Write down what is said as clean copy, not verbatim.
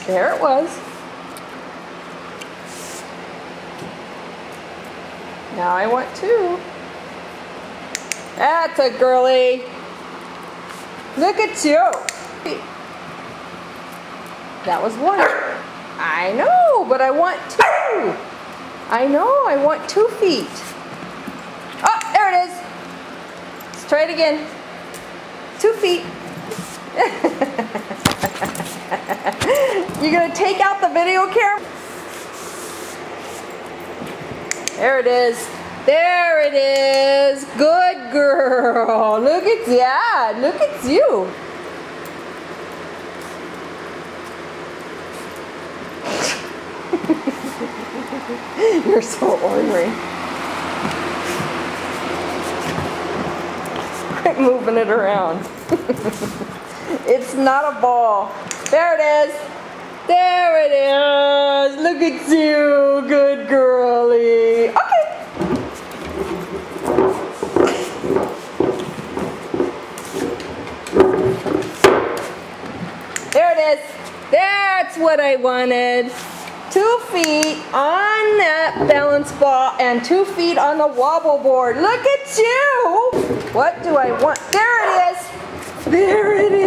There it was. Now I want 2. That's a girly. Look at you. That was 1. I know, but I want 2. I know, I want 2 feet. Oh, there it is. Let's try it again. 2 feet. You gonna take out the video camera? There it is. There it is. Good girl. Look at that. Look at you. You're so ornery. Quit moving it around. It's not a ball. There it is. There it is. Look at you. Good girlie. Okay. There it is. That's what I wanted. 2 feet on that balance ball and 2 feet on the wobble board. Look at you. What do I want? There it is. There it is.